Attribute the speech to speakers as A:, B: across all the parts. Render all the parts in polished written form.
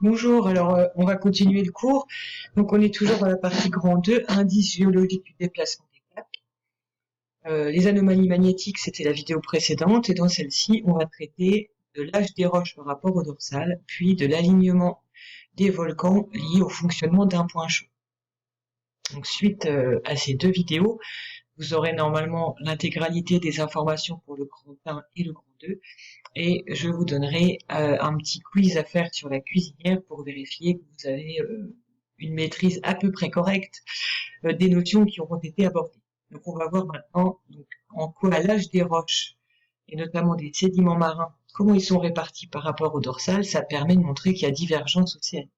A: Bonjour, on va continuer le cours. Donc on est toujours dans la partie grand 2, indice géologique du déplacement des plaques. Les anomalies magnétiques, c'était la vidéo précédente, et dans celle-ci, on va traiter de l'âge des roches par rapport au dorsal, puis de l'alignement des volcans liés au fonctionnement d'un point chaud. Donc suite à ces deux vidéos, vous aurez normalement l'intégralité des informations pour le grand 1 et le grand 2, et je vous donnerai un petit quiz à faire sur la cuisinière pour vérifier que vous avez une maîtrise à peu près correcte des notions qui auront été abordées. Donc on va voir maintenant en quoi l'âge des roches, et notamment des sédiments marins, comment ils sont répartis par rapport au dorsal, ça permet de montrer qu'il y a divergence océanique.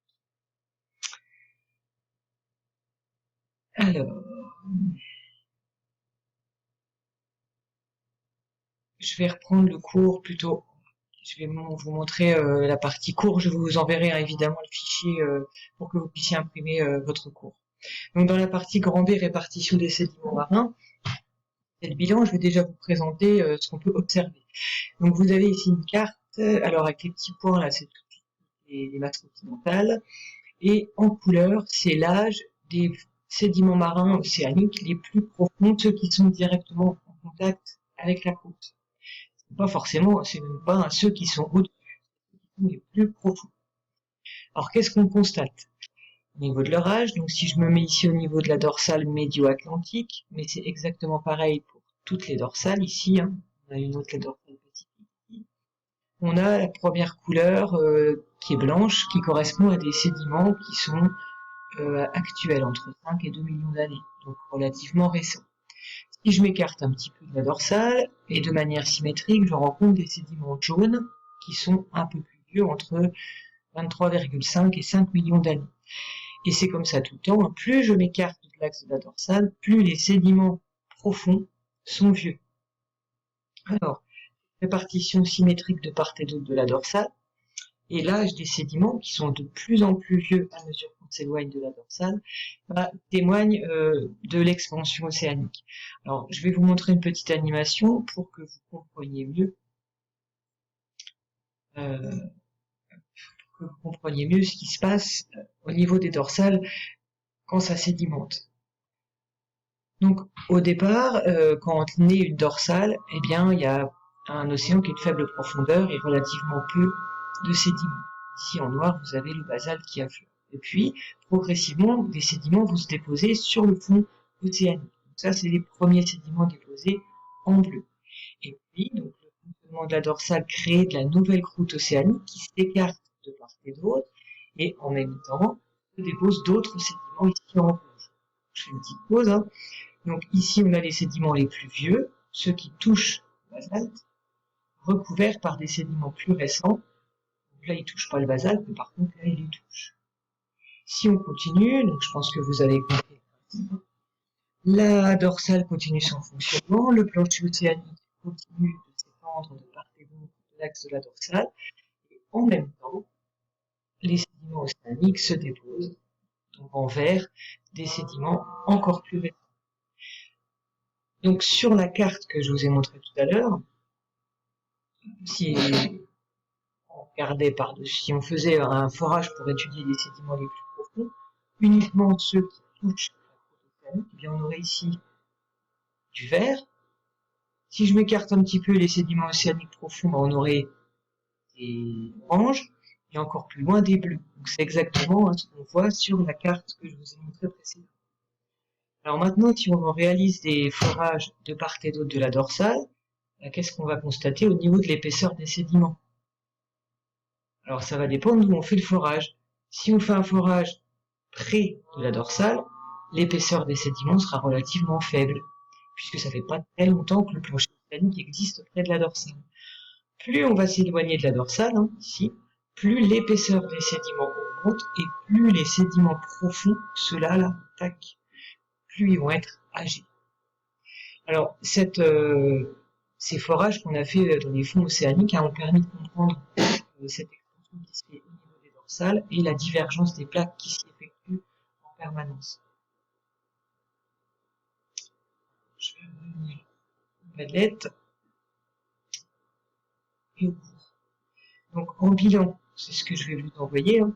A: Alors, je vais reprendre le cours plutôt. Je vais vous montrer la partie cours. Je vous enverrai évidemment le fichier pour que vous puissiez imprimer votre cours. Donc dans la partie grand B, répartition des sédiments marins, c'est le bilan. Je vais déjà vous présenter ce qu'on peut observer. Donc vous avez ici une carte, alors avec les petits points là, c'est toutes les masses continentales, et en couleur, c'est l'âge des sédiments marins océaniques les plus profonds, ceux qui sont directement en contact avec la côte. Pas forcément, c'est même pas ceux qui sont au-dessus, les plus profonds. Alors qu'est-ce qu'on constate au niveau de leur âge? Donc si je me mets ici au niveau de la dorsale médio-atlantique, mais c'est exactement pareil pour toutes les dorsales ici, hein. On a une autre, la dorsale pacifique ici. On a la première couleur qui est blanche, qui correspond à des sédiments qui sont actuels, entre 5 et 2 millions d'années, donc relativement récents. Si je m'écarte un petit peu de la dorsale, et de manière symétrique, je rencontre des sédiments jaunes qui sont un peu plus vieux, entre 23,5 et 5 millions d'années. Et c'est comme ça tout le temps, plus je m'écarte de l'axe de la dorsale, plus les sédiments profonds sont vieux. Alors, répartition symétrique de part et d'autre de la dorsale, et l'âge des sédiments, qui sont de plus en plus vieux à mesure qu'on s'éloigne de la dorsale, témoigne de l'expansion océanique. Alors, je vais vous montrer une petite animation pour que vous compreniez mieux ce qui se passe au niveau des dorsales quand ça sédimente. Donc au départ, quand naît une dorsale, eh bien il y a un océan qui est de faible profondeur et relativement peu de sédiments. Ici en noir, vous avez le basalte qui affleure. Et puis, progressivement, des sédiments vont se déposer sur le fond océanique. Donc ça, c'est les premiers sédiments déposés en bleu. Et puis, donc, le fonctionnement de la dorsale crée de la nouvelle croûte océanique qui s'écarte de part et d'autre, et en même temps, se dépose d'autres sédiments ici en rouge. Je fais une petite pause, hein. Donc ici, on a les sédiments les plus vieux, ceux qui touchent le basalte, recouverts par des sédiments plus récents. Donc là, ils ne touchent pas le basalte, mais par contre, là, ils les touchent. Si on continue, donc je pense que vous avez compris. La dorsale continue son fonctionnement, le plancher océanique continue de s'étendre de part et d'autre de l'axe de la dorsale, et en même temps, les sédiments océaniques se déposent, donc en vert, des sédiments encore plus récents. Donc sur la carte que je vous ai montrée tout à l'heure, si on regardait par-dessus, si on faisait un forage pour étudier les sédiments les plus profonds, uniquement ceux qui touchent la croûte océanique, eh bien on aurait ici du vert. Si je m'écarte un petit peu les sédiments océaniques profonds, on aurait des oranges, et encore plus loin des bleus. Donc c'est exactement ce qu'on voit sur la carte que je vous ai montrée précédemment. Alors maintenant, si on réalise des forages de part et d'autre de la dorsale, qu'est-ce qu'on va constater au niveau de l'épaisseur des sédiments? Alors ça va dépendre d'où on fait le forage. Si on fait un forage près de la dorsale, l'épaisseur des sédiments sera relativement faible, puisque ça fait pas très longtemps que le plancher océanique existe près de la dorsale. Plus on va s'éloigner de la dorsale, hein, ici, plus l'épaisseur des sédiments augmente, et plus les sédiments profonds, ceux-là, là, tac, plus ils vont être âgés. Alors, ces forages qu'on a fait dans les fonds océaniques ont permis de comprendre cette expansion qui se fait au niveau des dorsales et la divergence des plaques qui s'y effectue en permanence. Je vais revenir au Padlet et au cours. Donc en bilan, c'est ce que je vais vous envoyer, hein.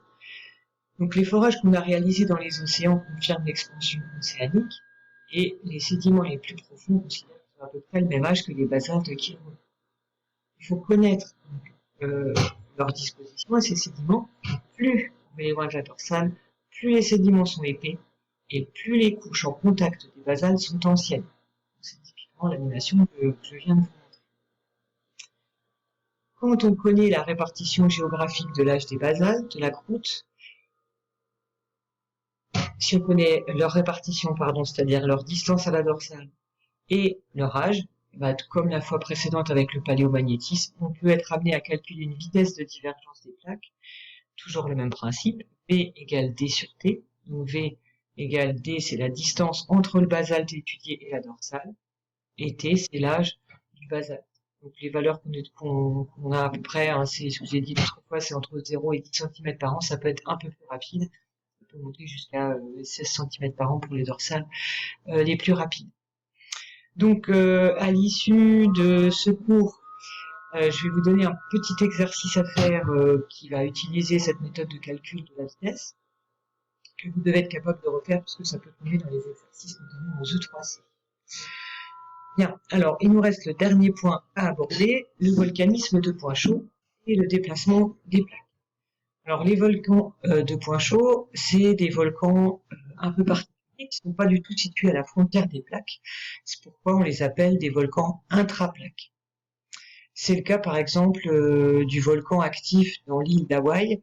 A: Donc les forages qu'on a réalisés dans les océans confirment l'expansion océanique et les sédiments les plus profonds considèrent qu'ils ont à peu près le même âge que les basaltes qui remontent. Il faut connaître leur disposition à ces sédiments. Plus on va les voir de la dorsale, plus les sédiments sont épais et plus les couches en contact des basaltes sont anciennes. C'est typiquement l'animation que je viens de vous montrer. Quand on connaît la répartition géographique de l'âge des basaltes, de la croûte, si on connaît leur répartition, c'est-à-dire leur distance à la dorsale et leur âge, comme la fois précédente avec le paléomagnétisme, on peut être amené à calculer une vitesse de divergence des plaques. Toujours le même principe, V égale D sur T. Donc V égale D, c'est la distance entre le basalte étudié et la dorsale. Et T, c'est l'âge du basalte. Donc les valeurs qu'on a à peu près, c'est ce que j'ai dit l'autre fois, c'est entre 0 et 10 cm par an. Ça peut être un peu plus rapide. Ça peut monter jusqu'à 16 cm par an pour les dorsales les plus rapides. Donc à l'issue de ce cours, je vais vous donner un petit exercice à faire qui va utiliser cette méthode de calcul de la vitesse, que vous devez être capable de refaire parce que ça peut tomber dans les exercices, notamment en E3C. Bien, alors il nous reste le dernier point à aborder, le volcanisme de points chauds et le déplacement des plaques. Alors les volcans de points chauds, c'est des volcans un peu particuliers qui ne sont pas du tout situés à la frontière des plaques. C'est pourquoi on les appelle des volcans intraplaques. C'est le cas par exemple du volcan actif dans l'île d'Hawaï,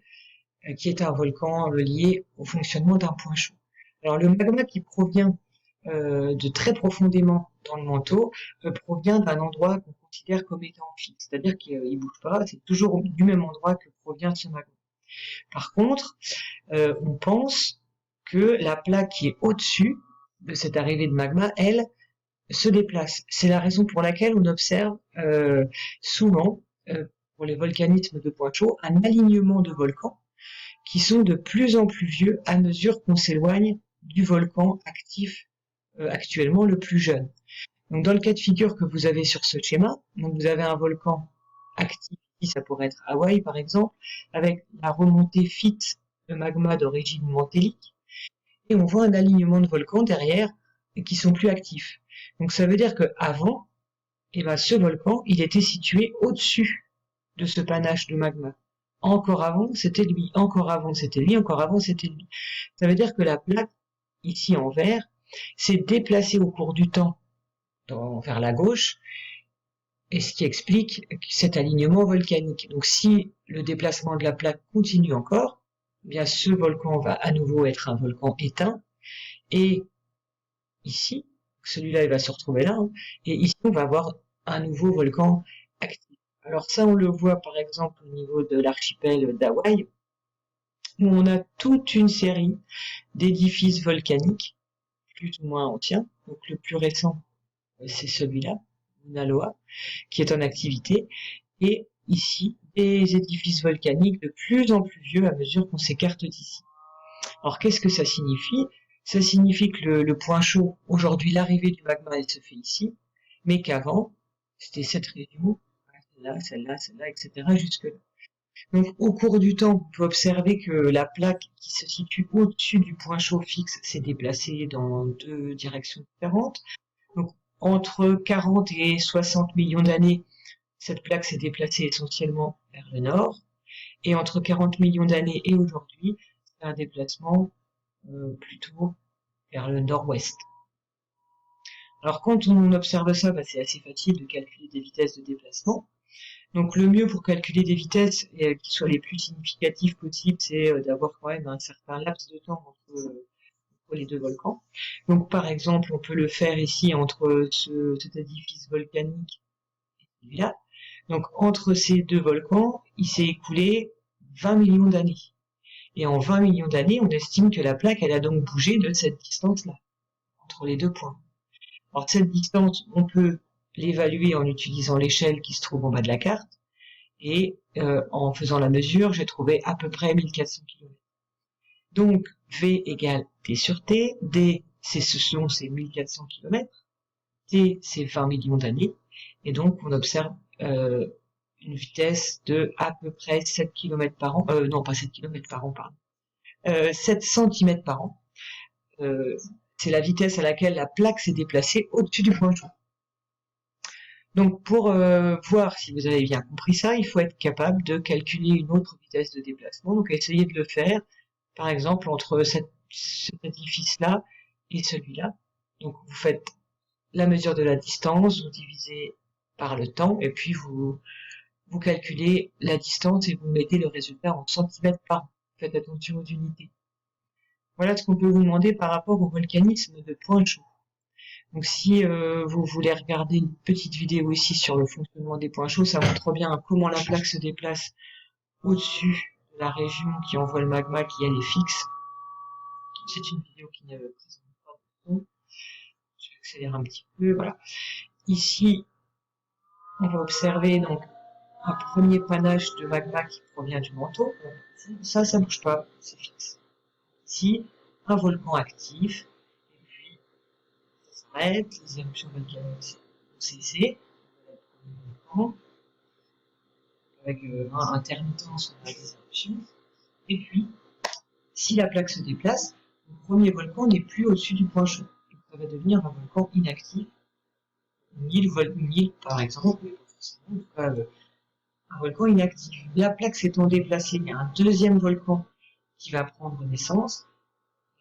A: qui est un volcan lié au fonctionnement d'un point chaud. Alors le magma qui provient de très profondément dans le manteau provient d'un endroit qu'on considère comme étant fixe, c'est-à-dire qu'il ne bouge pas, c'est toujours du même endroit que provient ce magma. Par contre, on pense que la plaque qui est au-dessus de cette arrivée de magma, elle, se déplace. C'est la raison pour laquelle on observe souvent, pour les volcanismes de points chauds, un alignement de volcans qui sont de plus en plus vieux à mesure qu'on s'éloigne du volcan actif actuellement le plus jeune. Donc dans le cas de figure que vous avez sur ce schéma, donc vous avez un volcan actif, ici ça pourrait être Hawaï par exemple, avec la remontée fite de magma d'origine mantélique, et on voit un alignement de volcans derrière qui sont plus actifs. Donc ça veut dire qu'avant, ce volcan, il était situé au-dessus de ce panache de magma. Encore avant, c'était lui, encore avant, c'était lui, encore avant, c'était lui. Ça veut dire que la plaque, ici en vert, s'est déplacée au cours du temps vers la gauche, et ce qui explique cet alignement volcanique. Donc si le déplacement de la plaque continue encore, eh bien ce volcan va à nouveau être un volcan éteint, et ici, celui-là il va se retrouver là, et ici on va avoir un nouveau volcan actif. Alors ça on le voit par exemple au niveau de l'archipel d'Hawaï, où on a toute une série d'édifices volcaniques, plus ou moins anciens. Donc le plus récent, c'est celui-là, Mauna Loa, qui est en activité, et ici, des édifices volcaniques de plus en plus vieux à mesure qu'on s'écarte d'ici. Alors qu'est-ce que ça signifie? Ça signifie que le point chaud, aujourd'hui l'arrivée du magma, elle se fait ici, mais qu'avant, c'était cette région, celle-là, celle-là, celle-là, etc., jusque-là. Donc au cours du temps, on peut observer que la plaque qui se situe au-dessus du point chaud fixe s'est déplacée dans deux directions différentes. Donc entre 40 et 60 millions d'années, cette plaque s'est déplacée essentiellement vers le nord, et entre 40 millions d'années et aujourd'hui, c'est un déplacement plutôt vers le nord-ouest. Alors quand on observe ça, c'est assez facile de calculer des vitesses de déplacement. Donc le mieux pour calculer des vitesses qui soient les plus significatives possibles, c'est d'avoir quand même un certain laps de temps entre les deux volcans. Donc par exemple, on peut le faire ici entre cet édifice volcanique et celui-là. Donc entre ces deux volcans, il s'est écoulé 20 millions d'années. Et en 20 millions d'années, on estime que la plaque, elle a donc bougé de cette distance-là, entre les deux points. Alors cette distance, on peut l'évaluer en utilisant l'échelle qui se trouve en bas de la carte, et en faisant la mesure, j'ai trouvé à peu près 1400 km. Donc V égale T sur T, D ce sont ces 1400 km, T c'est 20 millions d'années, et donc on observe une vitesse de à peu près 7 km par an, non pas 7 km par an, pardon, 7 cm par an. C'est la vitesse à laquelle la plaque s'est déplacée au-dessus du point chaud. Donc pour voir si vous avez bien compris ça, il faut être capable de calculer une autre vitesse de déplacement. Donc essayez de le faire, par exemple, entre cet édifice-là et celui-là. Donc vous faites la mesure de la distance, vous divisez par le temps, et puis vous calculez la distance et vous mettez le résultat en centimètres par an. Faites attention aux unités. Voilà ce qu'on peut vous demander par rapport au volcanisme de point chaud. Donc si vous voulez regarder une petite vidéo ici sur le fonctionnement des points chauds, ça montre bien comment la plaque se déplace au-dessus de la région qui envoie le magma qui elle est fixe. C'est une vidéo qui ne présente pas de son. Je vais accélérer un petit peu, voilà. Ici, on va observer donc un premier panache de magma qui provient du manteau. Ça bouge pas, c'est fixe. Ici, un volcan actif, et puis ça s'arrête, les éruptions volcaniques vont cesser, avec intermittence on a des éruptions, et puis, si la plaque se déplace, le premier volcan n'est plus au-dessus du point chaud. Donc ça va devenir un volcan inactif, une île par exemple, en tout cas, un volcan inactif. La plaque s'étant déplacée, il y a un deuxième volcan qui va prendre naissance,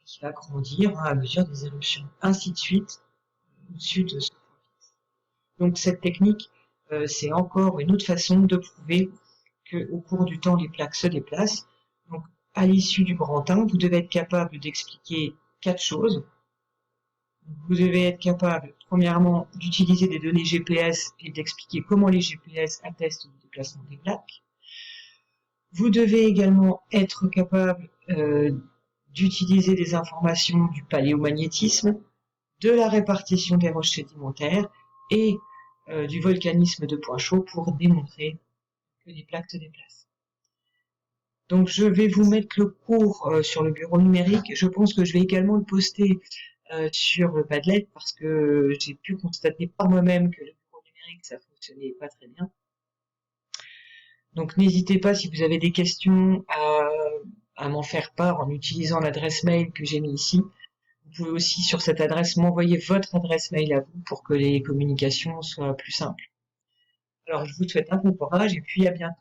A: qui va grandir à mesure des éruptions, ainsi de suite, au-dessus de ce point fixe. Donc cette technique, c'est encore une autre façon de prouver qu'au cours du temps, les plaques se déplacent. Donc à l'issue du grand 1, vous devez être capable d'expliquer 4 choses. Vous devez être capable, premièrement, d'utiliser des données GPS et d'expliquer comment les GPS attestent du déplacement des plaques. Vous devez également être capable d'utiliser des informations du paléomagnétisme, de la répartition des roches sédimentaires et du volcanisme de point chaud pour démontrer que les plaques se déplacent. Donc je vais vous mettre le cours sur le bureau numérique. Je pense que je vais également le poster sur le Padlet parce que j'ai pu constater par moi-même que le bureau numérique ça fonctionnait pas très bien. Donc n'hésitez pas si vous avez des questions à m'en faire part en utilisant l'adresse mail que j'ai mis ici. Vous pouvez aussi sur cette adresse m'envoyer votre adresse mail à vous pour que les communications soient plus simples. Alors je vous souhaite un bon courage et puis à bientôt.